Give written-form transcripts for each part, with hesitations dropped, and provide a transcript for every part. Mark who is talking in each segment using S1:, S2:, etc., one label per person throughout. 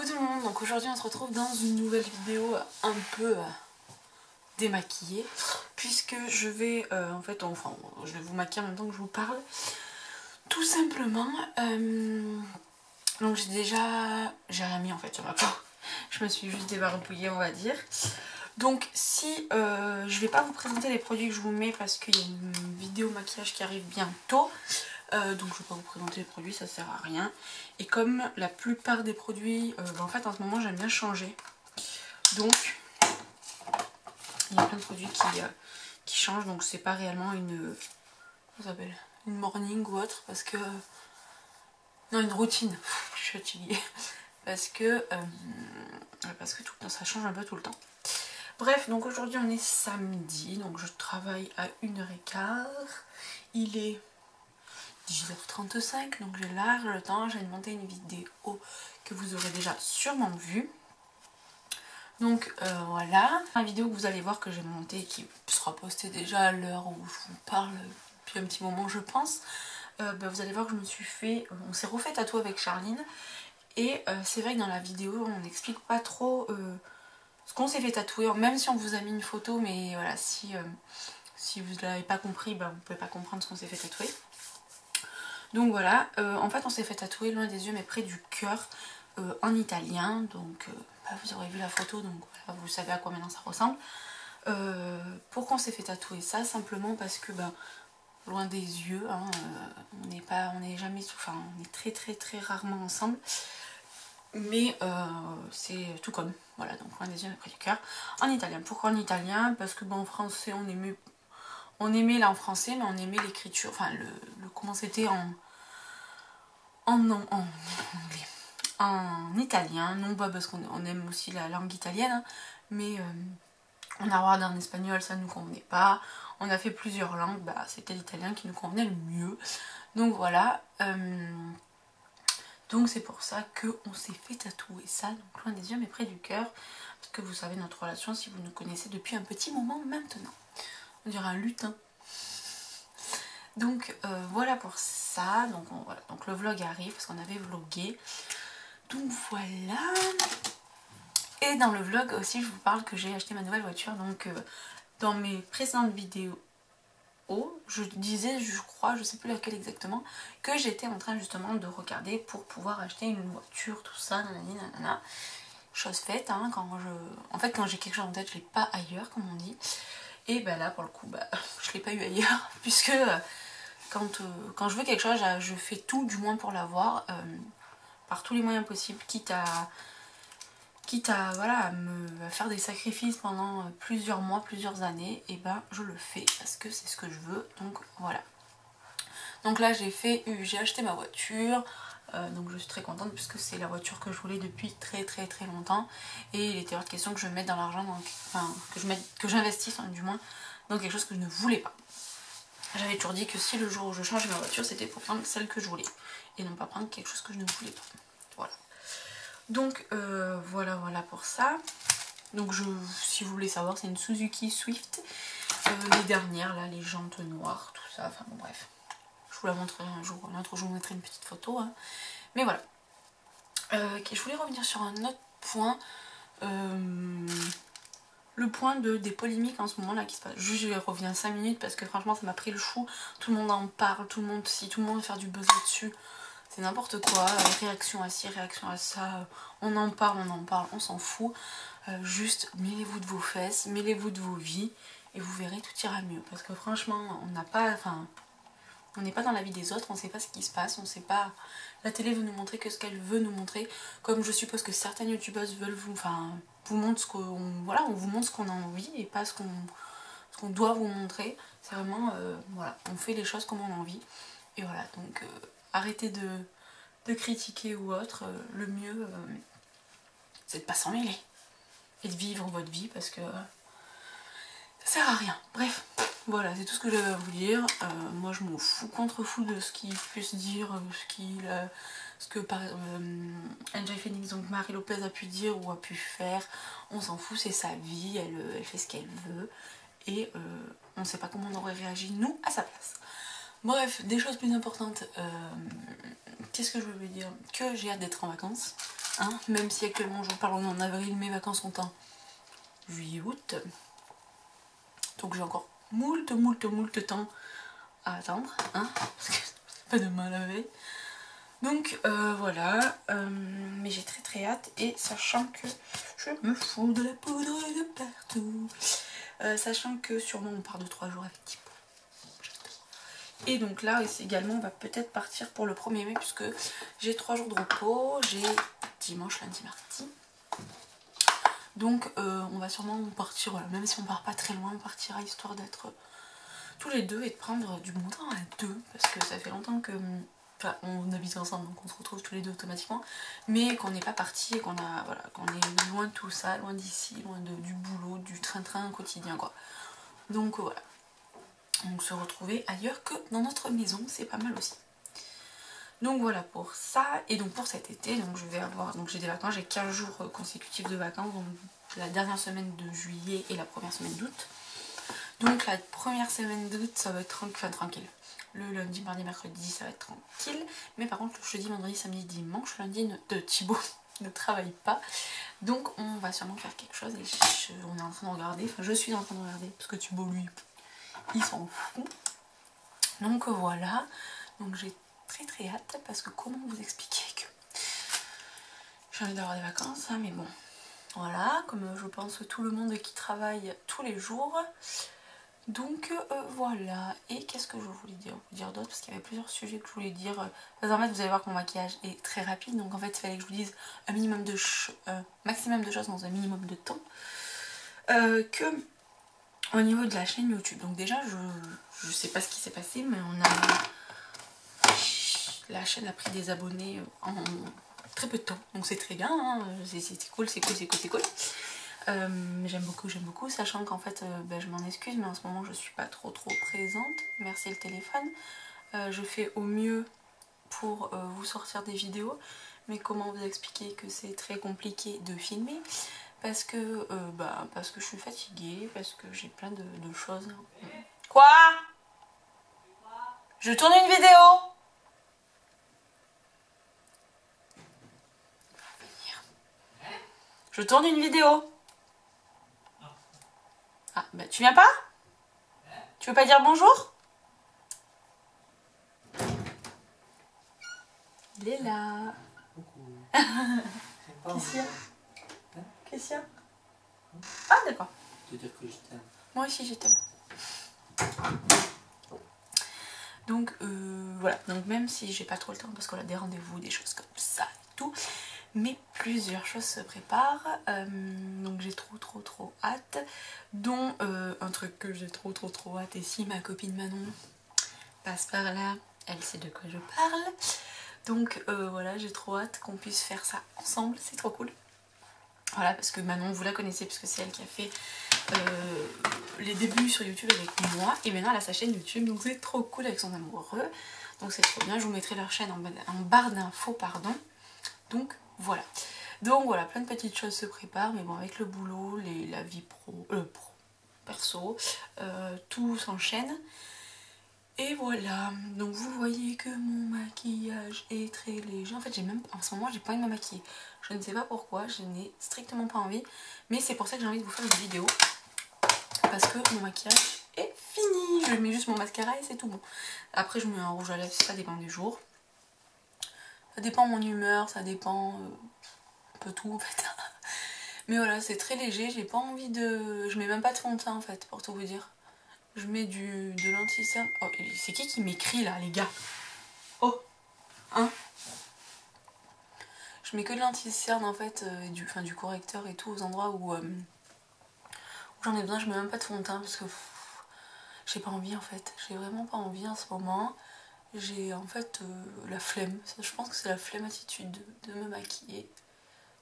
S1: Coucou tout le monde, donc aujourd'hui on se retrouve dans une nouvelle vidéo un peu démaquillée, puisque je vais je vais vous maquiller en même temps que je vous parle, tout simplement. Donc j'ai rien mis en fait sur ma peau, je me suis juste débarbouillée on va dire. Donc si je vais pas vous présenter les produits que je vous mets parce qu'il y a une vidéo maquillage qui arrive bientôt. Donc je ne vais pas vous présenter les produits, ça sert à rien. Et comme la plupart des produits, en fait en ce moment j'aime bien changer. Donc il y a plein de produits qui changent, donc c'est pas réellement une morning ou autre, parce que... Non, une routine, je suis fatiguée. Parce que tout, ça change un peu tout le temps. Bref, donc aujourd'hui on est samedi, donc je travaille à 1h15. Il est 18h35, donc j'ai large le temps. J'ai monté une vidéo que vous aurez déjà sûrement vue. Donc voilà, la vidéo que vous allez voir que j'ai montée et qui sera postée déjà à l'heure où je vous parle depuis un petit moment je pense. Vous allez voir que je me suis fait, on s'est refait tatouer avec Charline. Et c'est vrai que dans la vidéo on n'explique pas trop ce qu'on s'est fait tatouer, même si on vous a mis une photo, mais voilà, si vous ne l'avez pas compris, vous ne pouvez pas comprendre ce qu'on s'est fait tatouer. Donc voilà, en fait on s'est fait tatouer loin des yeux mais près du cœur en italien. Donc vous aurez vu la photo, donc voilà, vous savez à quoi maintenant ça ressemble. Pourquoi on s'est fait tatouer ça? Simplement parce que loin des yeux, hein, on n'est jamais, enfin on est très très très rarement ensemble. Mais c'est tout comme, voilà, donc loin des yeux mais près du cœur en italien. Pourquoi en italien? Parce que en français on aimait là en français, mais on aimait l'écriture, enfin comment c'était en italien, non pas parce qu'on aime aussi la langue italienne, hein, mais on a regardé en espagnol, ça nous convenait pas. On a fait plusieurs langues, c'était l'italien qui nous convenait le mieux. Donc voilà, donc c'est pour ça qu'on s'est fait tatouer ça, donc loin des yeux mais près du cœur, parce que vous savez notre relation si vous nous connaissez depuis un petit moment maintenant. On dirait un lutin. Donc voilà pour ça, donc le vlog arrive parce qu'on avait vlogué. Donc voilà. Et dans le vlog aussi je vous parle que j'ai acheté ma nouvelle voiture. Donc dans mes précédentes vidéos, je disais, je crois, je sais plus laquelle exactement, que j'étais en train justement de regarder pour pouvoir acheter une voiture, tout ça, nanani nanana. Chose faite, hein, quand j'ai quelque chose en tête je l'ai pas ailleurs comme on dit. Et là pour le coup je l'ai pas eu ailleurs puisque quand je veux quelque chose je fais tout du moins pour l'avoir par tous les moyens possibles, quitte à me faire des sacrifices pendant plusieurs mois, plusieurs années, et je le fais parce que c'est ce que je veux. Donc voilà. Donc là j'ai acheté ma voiture, donc je suis très contente puisque c'est la voiture que je voulais depuis très très très longtemps, et il était hors de question que je mette dans l'argent, que j'investisse du moins dans quelque chose que je ne voulais pas. J'avais toujours dit que si le jour où je changeais ma voiture, c'était pour prendre celle que je voulais et non pas prendre quelque chose que je ne voulais pas. Voilà. Donc voilà pour ça. Donc si vous voulez savoir, c'est une Suzuki Swift. Les dernières là, les jantes noires, tout ça, enfin bon bref. Je vous la montrerai un jour, un autre jour je vous mettrai une petite photo. Hein. Mais voilà. Je voulais revenir sur un autre point. Le point des polémiques en ce moment là qui se passe. Je reviens 5 minutes parce que franchement ça m'a pris le chou. Tout le monde en parle, tout le monde veut faire du buzz dessus. C'est n'importe quoi, réaction à ci, réaction à ça, on en parle, on s'en fout. Juste mêlez-vous de vos fesses, mêlez-vous de vos vies et vous verrez tout ira mieux. Parce que franchement, on n'est pas dans la vie des autres, on sait pas ce qui se passe, on sait pas... La télé veut nous montrer que ce qu'elle veut nous montrer, comme je suppose que certaines youtubeuses veulent vous montrent ce qu'on... Voilà, on vous montre ce qu'on a envie et pas ce qu'on doit vous montrer. C'est vraiment, voilà, on fait les choses comme on a envie. Et voilà, donc arrêtez de critiquer ou autre, le mieux c'est de pas s'en mêler. Et de vivre votre vie parce que ça sert à rien. Bref, voilà, c'est tout ce que j'avais à vous dire. Moi je m'en fous, contre-fou de ce qu'ils puissent dire, ce que NJ Phoenix, donc Marie Lopez a pu dire ou a pu faire. On s'en fout, c'est sa vie, elle fait ce qu'elle veut. Et on ne sait pas comment on aurait réagi nous à sa place. Bref, des choses plus importantes. Qu'est-ce que je veux dire? Que j'ai hâte d'être en vacances. Hein, même si actuellement je vous parle, on est en avril, mes vacances sont en juillet-août. Donc j'ai encore moult temps à attendre, hein, parce que c'est pas demain la veille. Donc voilà, mais j'ai très hâte, et sachant que je me fous de la poudre de partout, sachant que sûrement on part de 3 jours avec Thibaut. Et donc là également on va peut-être partir pour le 1er mai, puisque j'ai 3 jours de repos, j'ai dimanche, lundi, mardi. Donc on va sûrement partir, voilà, même si on part pas très loin, on partira histoire d'être tous les deux et de prendre du bon temps à deux, parce que ça fait longtemps que... Enfin, on habite ensemble, donc on se retrouve tous les deux automatiquement, mais qu'on n'est pas parti et qu'on voilà, qu'on est loin de tout ça, loin d'ici, loin du boulot, du train-train quotidien, quoi. Donc voilà. Donc se retrouver ailleurs que dans notre maison, c'est pas mal aussi. Donc voilà pour ça. Et donc pour cet été, donc je vais avoir, donc j'ai des vacances, j'ai 15 jours consécutifs de vacances, donc la dernière semaine de juillet et la première semaine d'août. Donc la première semaine d'août, ça va être tranquille. Le lundi, mardi, mercredi, ça va être tranquille. Mais par contre, le jeudi, vendredi, samedi, dimanche, lundi, Thibaut ne travaille pas. Donc on va sûrement faire quelque chose, et on est en train de regarder, enfin je suis en train de regarder, parce que Thibaut, lui, il s'en fout. Donc voilà, donc j'ai très hâte, parce que comment vous expliquer que j'ai envie d'avoir des vacances, hein, mais bon, voilà, comme je pense tout le monde qui travaille tous les jours. Donc voilà, et qu'est-ce que je voulais dire d'autre, parce qu'il y avait plusieurs sujets que je voulais dire. Parce qu'en fait vous allez voir que mon maquillage est très rapide, donc en fait il fallait que je vous dise un minimum de maximum de choses dans un minimum de temps. Que au niveau de la chaîne YouTube, donc déjà je sais pas ce qui s'est passé, mais la chaîne a pris des abonnés en très peu de temps, donc c'est très bien, hein. C'est cool, c'est cool. J'aime beaucoup, sachant qu'en fait je m'en excuse, mais en ce moment je suis pas trop présente, merci le téléphone. Je fais au mieux pour vous sortir des vidéos, mais comment vous expliquer que c'est très compliqué de filmer, parce que je suis fatiguée, parce que j'ai plein de choses. Quoi? Je tourne une vidéo. Je tourne une vidéo. Ah, bah tu viens pas? Tu veux pas dire bonjour? Il est là. Qu'est-ce qu'il y a? Qu'est-ce qu'il y a? Ah d'accord.
S2: Te dire que je t'aime.
S1: Moi aussi je t'aime. Donc voilà, donc même si j'ai pas trop le temps, parce qu'on a des rendez-vous, des choses comme ça et tout, mais plusieurs choses se préparent, donc j'ai trop hâte, dont un truc que j'ai trop hâte, et si ma copine Manon passe par là, elle sait de quoi je parle. Donc voilà, j'ai trop hâte qu'on puisse faire ça ensemble, c'est trop cool. Voilà, parce que Manon, vous la connaissez, puisque c'est elle qui a fait les débuts sur YouTube avec moi, et maintenant elle a sa chaîne YouTube, donc c'est trop cool avec son amoureux, donc c'est trop bien. Je vous mettrai leur chaîne en barre d'infos, pardon. Donc voilà, plein de petites choses se préparent, mais bon, avec le boulot, la vie perso, tout s'enchaîne. Et voilà, donc vous voyez que mon maquillage est très léger. En fait, en ce moment, j'ai pas envie de me maquiller. Je ne sais pas pourquoi, je n'ai strictement pas envie. Mais c'est pour ça que j'ai envie de vous faire une vidéo. Parce que mon maquillage est fini. Je mets juste mon mascara et c'est tout bon. Après, je mets un rouge à lèvres, ça dépend du jour. Ça dépend de mon humeur, ça dépend un peu tout en fait. Mais voilà, c'est très léger, j'ai pas envie de... Je mets même pas de fond de teint en fait, pour tout vous dire. Je mets de l'anti-cerne. Oh, c'est qui m'écrit là, les gars? Oh, hein? Je mets que de l'anti-cerne en fait, du correcteur et tout, aux endroits où j'en ai besoin. Je mets même pas de fond de teint parce que j'ai pas envie en fait. J'ai vraiment pas envie en ce moment. J'ai en fait la flemme. Je pense que c'est la flemme attitude de me maquiller.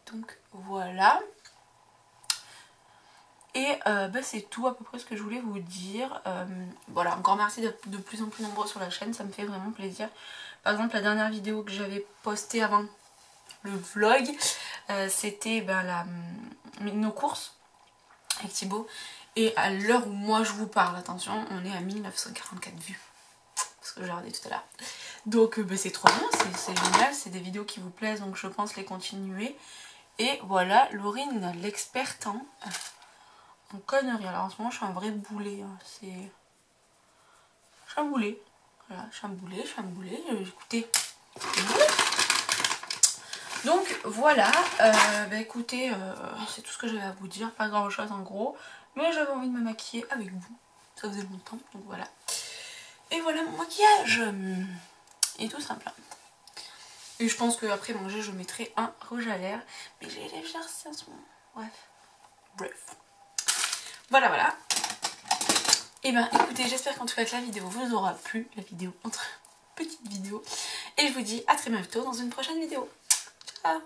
S1: Donc voilà. Et c'est tout à peu près ce que je voulais vous dire. Voilà, encore merci d'être de plus en plus nombreux sur la chaîne, ça me fait vraiment plaisir. Par exemple, la dernière vidéo que j'avais postée avant le vlog, c'était nos courses avec Thibaut. Et à l'heure où moi je vous parle, attention, on est à 1944 vues. Parce que j'ai regardé tout à l'heure. Donc c'est trop bien, c'est génial, c'est des vidéos qui vous plaisent, donc je pense les continuer. Et voilà, Laurine, l'experte en conneries. Alors en ce moment je suis un vrai boulet, hein. C'est... Je suis un boulet. Voilà, je suis un boulet, écoutez. Donc voilà, écoutez, c'est tout ce que j'avais à vous dire, pas grand chose en gros. Mais j'avais envie de me maquiller avec vous, ça faisait longtemps, donc voilà. Et voilà mon maquillage. Et tout simple. Et je pense qu'après manger, je mettrai un rouge à lèvres. Mais j'ai les lèvres gercées en ce moment. Bref. Voilà, voilà. Et ben écoutez, j'espère qu'en tout cas que la vidéo vous aura plu. La vidéo entre petites vidéos. Et je vous dis à très bientôt dans une prochaine vidéo. Ciao.